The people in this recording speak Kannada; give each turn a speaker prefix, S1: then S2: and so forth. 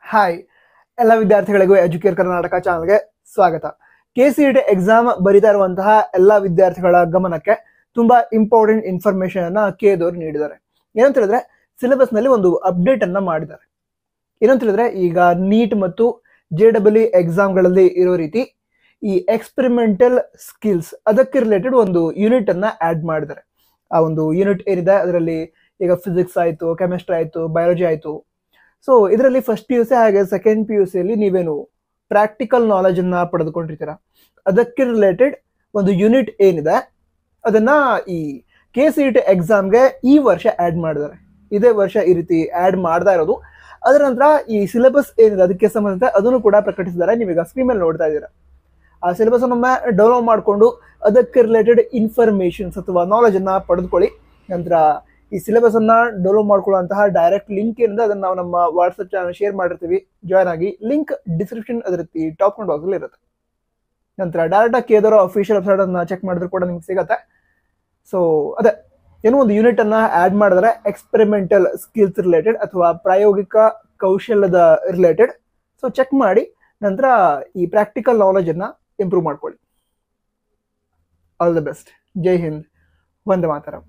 S1: ಹಾಯ್ ಎಲ್ಲ ವಿದ್ಯಾರ್ಥಿಗಳಿಗೂ ಎಜುಕೇರ್ ಕರ್ನಾಟಕ ಚಾನಲ್ಗೆ ಸ್ವಾಗತ. KCET ಎಕ್ಸಾಮ್ ಬರಿತಾ ಇರುವಂತಹ ಎಲ್ಲ ವಿದ್ಯಾರ್ಥಿಗಳ ಗಮನಕ್ಕೆ ತುಂಬಾ ಇಂಪಾರ್ಟೆಂಟ್ ಇನ್ಫಾರ್ಮೇಶನ್ ಅನ್ನ ಕೇದವರು ನೀಡಿದ್ದಾರೆ. ಏನಂತ ಹೇಳಿದ್ರೆ ಸಿಲೆಬಸ್ ನಲ್ಲಿ ಒಂದು ಅಪ್ಡೇಟ್ ಅನ್ನ ಮಾಡಿದ್ದಾರೆ. ಏನಂತ ಹೇಳಿದ್ರೆ ಈಗ ನೀಟ್ ಮತ್ತು JEE ಎಕ್ಸಾಮ್ಗಳಲ್ಲಿ ಇರೋ ರೀತಿ ಈ ಎಕ್ಸ್ಪೆರಿಮೆಂಟಲ್ ಸ್ಕಿಲ್ಸ್ ಅದಕ್ಕೆ ರಿಲೇಟೆಡ್ ಒಂದು ಯೂನಿಟ್ ಅನ್ನ ಆಡ್ ಮಾಡಿದ್ದಾರೆ. ಆ ಒಂದು ಯೂನಿಟ್ ಏನಿದೆ ಅದರಲ್ಲಿ ಈಗ ಫಿಸಿಕ್ಸ್ ಆಯ್ತು, ಕೆಮಿಸ್ಟ್ರಿ ಆಯ್ತು, ಬಯಾಲಜಿ ಆಯ್ತು. ಸೊ ಇದರಲ್ಲಿ ಫಸ್ಟ್ PUC ಹಾಗೆ ಸೆಕೆಂಡ್ PUC ಅಲ್ಲಿ ನೀವೇನು ಪ್ರಾಕ್ಟಿಕಲ್ ನಾಲೆಜ್ ಅನ್ನ ಪಡೆದುಕೊಂಡಿರ್ತೀರಾ ಅದಕ್ಕೆ ರಿಲೇಟೆಡ್ ಒಂದು ಯೂನಿಟ್ ಏನಿದೆ ಅದನ್ನ ಈ KCET ಎಕ್ಸಾಮ್ಗೆ ಈ ವರ್ಷ ಆಡ್ ಮಾಡಿದ್ದಾರೆ. ಇದೇ ವರ್ಷ ಈ ರೀತಿ ಆಡ್ ಮಾಡ್ತಾ ಇರೋದು. ಅದರ ನಂತರ ಈ ಸಿಲೆಬಸ್ ಏನಿದೆ ಅದಕ್ಕೆ ಸಂಬಂಧಿಸಿದ ಅದನ್ನು ಕೂಡ ಪ್ರಕಟಿಸಿದ್ದಾರೆ. ನೀವೀಗ ಸ್ಕ್ರೀನ್ ಮೇಲೆ ನೋಡ್ತಾ ಇದ್ದೀರಾ. ಆ ಸಿಲೆಬಸ್ ಅನ್ನ ಡೌನ್ಲೋಡ್ ಮಾಡಿಕೊಂಡು ಅದಕ್ಕೆ ರಿಲೇಟೆಡ್ ಇನ್ಫಾರ್ಮೇಶನ್ಸ್ ಅಥವಾ ನಾಲೆಜ್ ಅನ್ನ ಪಡೆದುಕೊಳ್ಳಿ. ನಂತರ ಈ ಸಿಲೆಬಸ್ ಅನ್ನ ಡೌನ್ಲೋಡ್ ಮಾಡ್ಕೊಳ್ಳುವಂತಹ ಡೈರೆಕ್ಟ್ ಲಿಂಕ್ ಏನಿದೆ ಅದನ್ನ ನಾವು ನಮ್ಮ ವಾಟ್ಸ್ಆಪ್ ಚಾನಲ್ ಶೇರ್ ಮಾಡಿರ್ತೀವಿ. ಜಾಯ್ನ್ ಆಗಿ, ಲಿಂಕ್ ಡಿಸ್ಕ್ರಿಪ್ಷನ್ ಅದೇ ರೀತಿ ಟಾಪ್ ಕಾಮೆಂಟ್ ಬಾಕ್ಸ್ ಅಲ್ಲಿ ಇರುತ್ತೆ. ನಂತರ ಡೈರೆಕ್ಟ್ ಆಗಿ ಕೇದರ ಅಫಿಷಿಯಲ್ ವೆಬ್ಸೈಟ್ ಅನ್ನ ಚೆಕ್ ಮಾಡಿದ್ರು ಕೂಡ ನಿಮ್ಗೆ ಸಿಗತ್ತೆ. ಸೊ ಅದೇ ಏನೋ ಒಂದು ಯೂನಿಟ್ ಅನ್ನ ಆಡ್ ಮಾಡಿದ್ರೆ ಎಕ್ಸ್ಪೆರಿಮೆಂಟಲ್ ಸ್ಕಿಲ್ಸ್ ರಿಲೇಟೆಡ್ ಅಥವಾ ಪ್ರಾಯೋಗಿಕ ಕೌಶಲ್ಯದ ರಿಲೇಟೆಡ್. ಸೊ ಚೆಕ್ ಮಾಡಿ ನಂತರ ಈ ಪ್ರಾಕ್ಟಿಕಲ್ ನಾಲೆಜ್ ಅನ್ನ ಇಂಪ್ರೂವ್ ಮಾಡ್ಕೊಳ್ಳಿ. All the best. Jai Hind, Vande Mataram.